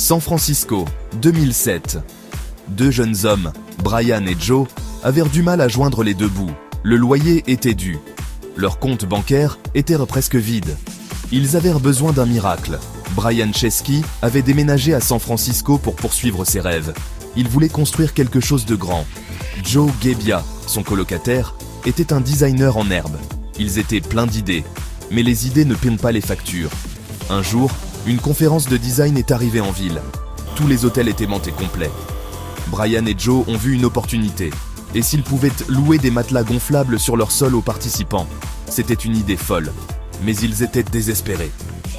San Francisco, 2007. Deux jeunes hommes, Brian et Joe, avaient du mal à joindre les deux bouts. Le loyer était dû. Leur compte bancaire était presque vide. Ils avaient besoin d'un miracle. Brian Chesky avait déménagé à San Francisco pour poursuivre ses rêves. Il voulait construire quelque chose de grand. Joe Gebbia, son colocataire, était un designer en herbe. Ils étaient pleins d'idées, mais les idées ne payent pas les factures. Un jour, une conférence de design est arrivée en ville. Tous les hôtels étaient montés complets. Brian et Joe ont vu une opportunité. Et s'ils pouvaient louer des matelas gonflables sur leur sol aux participants? C'était une idée folle. Mais ils étaient désespérés.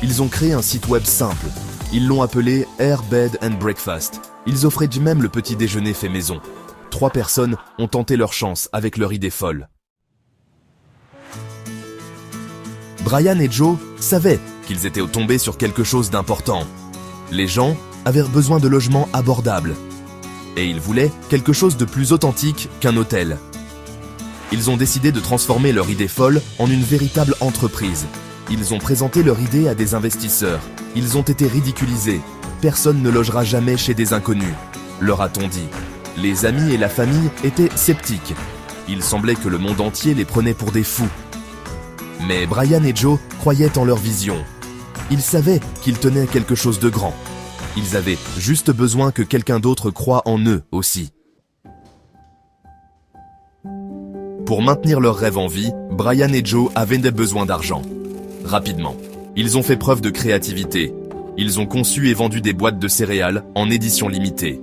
Ils ont créé un site web simple. Ils l'ont appelé Air Bed and Breakfast. Ils offraient même le petit déjeuner fait maison. 3 personnes ont tenté leur chance avec leur idée folle. Brian et Joe savaient qu'ils étaient tombés sur quelque chose d'important. Les gens avaient besoin de logements abordables. Et ils voulaient quelque chose de plus authentique qu'un hôtel. Ils ont décidé de transformer leur idée folle en une véritable entreprise. Ils ont présenté leur idée à des investisseurs. Ils ont été ridiculisés. Personne ne logera jamais chez des inconnus, leur a-t-on dit. Les amis et la famille étaient sceptiques. Il semblait que le monde entier les prenait pour des fous. Mais Brian et Joe croyaient en leur vision. Ils savaient qu'ils tenaient quelque chose de grand. Ils avaient juste besoin que quelqu'un d'autre croie en eux aussi. Pour maintenir leur rêve en vie, Brian et Joe avaient besoin d'argent. Rapidement, ils ont fait preuve de créativité. Ils ont conçu et vendu des boîtes de céréales en édition limitée.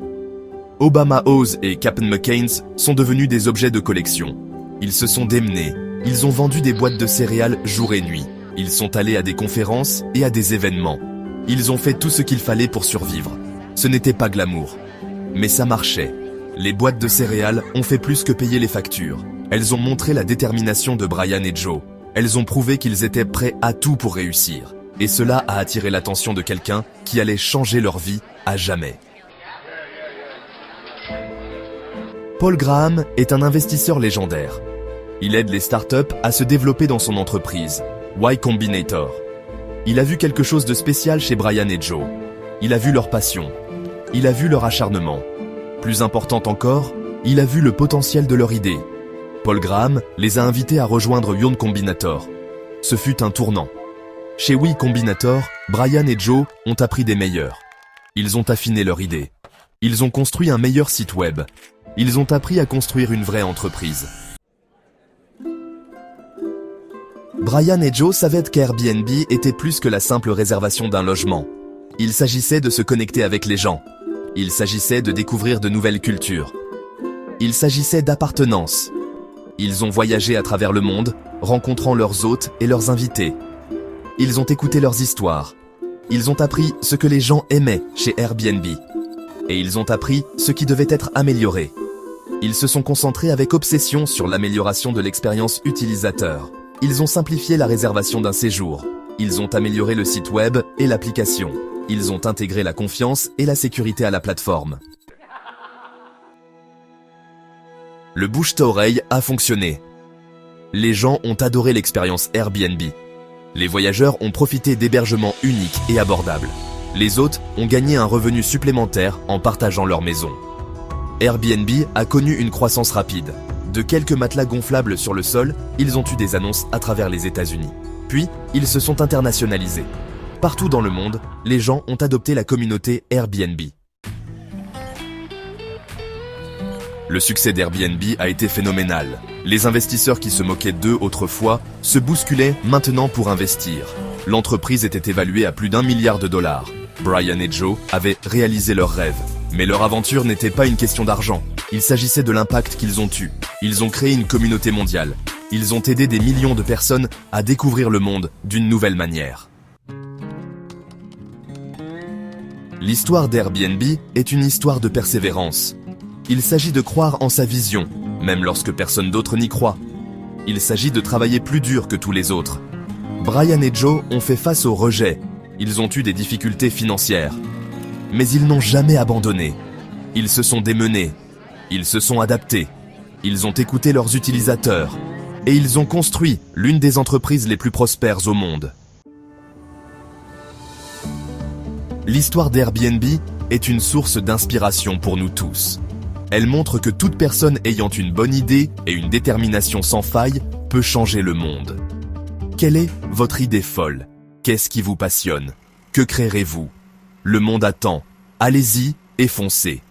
Obama Oz et Captain McCain's sont devenus des objets de collection. Ils se sont démenés. Ils ont vendu des boîtes de céréales jour et nuit. Ils sont allés à des conférences et à des événements. Ils ont fait tout ce qu'il fallait pour survivre. Ce n'était pas glamour. Mais ça marchait. Les boîtes de céréales ont fait plus que payer les factures. Elles ont montré la détermination de Brian et Joe. Elles ont prouvé qu'ils étaient prêts à tout pour réussir. Et cela a attiré l'attention de quelqu'un qui allait changer leur vie à jamais. Paul Graham est un investisseur légendaire. Il aide les startups à se développer dans son entreprise, Y Combinator. Il a vu quelque chose de spécial chez Brian et Joe. Il a vu leur passion. Il a vu leur acharnement. Plus important encore, il a vu le potentiel de leur idée. Paul Graham les a invités à rejoindre Y Combinator. Ce fut un tournant. Chez Y Combinator, Brian et Joe ont appris des meilleurs. Ils ont affiné leur idée. Ils ont construit un meilleur site web. Ils ont appris à construire une vraie entreprise. Brian et Joe savaient qu'Airbnb était plus que la simple réservation d'un logement. Il s'agissait de se connecter avec les gens. Il s'agissait de découvrir de nouvelles cultures. Il s'agissait d'appartenance. Ils ont voyagé à travers le monde, rencontrant leurs hôtes et leurs invités. Ils ont écouté leurs histoires. Ils ont appris ce que les gens aimaient chez Airbnb. Et ils ont appris ce qui devait être amélioré. Ils se sont concentrés avec obsession sur l'amélioration de l'expérience utilisateur. Ils ont simplifié la réservation d'un séjour. Ils ont amélioré le site web et l'application. Ils ont intégré la confiance et la sécurité à la plateforme. Le bouche-à-oreille a fonctionné. Les gens ont adoré l'expérience Airbnb. Les voyageurs ont profité d'hébergements uniques et abordables. Les hôtes ont gagné un revenu supplémentaire en partageant leur maison. Airbnb a connu une croissance rapide. De quelques matelas gonflables sur le sol, ils ont eu des annonces à travers les États-Unis. Puis, ils se sont internationalisés. Partout dans le monde, les gens ont adopté la communauté Airbnb. Le succès d'Airbnb a été phénoménal. Les investisseurs qui se moquaient d'eux autrefois se bousculaient maintenant pour investir. L'entreprise était évaluée à plus d'1 milliard de dollars. Brian et Joe avaient réalisé leurs rêves. Mais leur aventure n'était pas une question d'argent. Il s'agissait de l'impact qu'ils ont eu. Ils ont créé une communauté mondiale. Ils ont aidé des millions de personnes à découvrir le monde d'une nouvelle manière. L'histoire d'Airbnb est une histoire de persévérance. Il s'agit de croire en sa vision, même lorsque personne d'autre n'y croit. Il s'agit de travailler plus dur que tous les autres. Brian et Joe ont fait face au rejet. Ils ont eu des difficultés financières. Mais ils n'ont jamais abandonné. Ils se sont démenés. Ils se sont adaptés. Ils ont écouté leurs utilisateurs. Et ils ont construit l'une des entreprises les plus prospères au monde. L'histoire d'Airbnb est une source d'inspiration pour nous tous. Elle montre que toute personne ayant une bonne idée et une détermination sans faille peut changer le monde. Quelle est votre idée folle? Qu'est-ce qui vous passionne? Que créerez-vous? Le monde attend. Allez-y et foncez.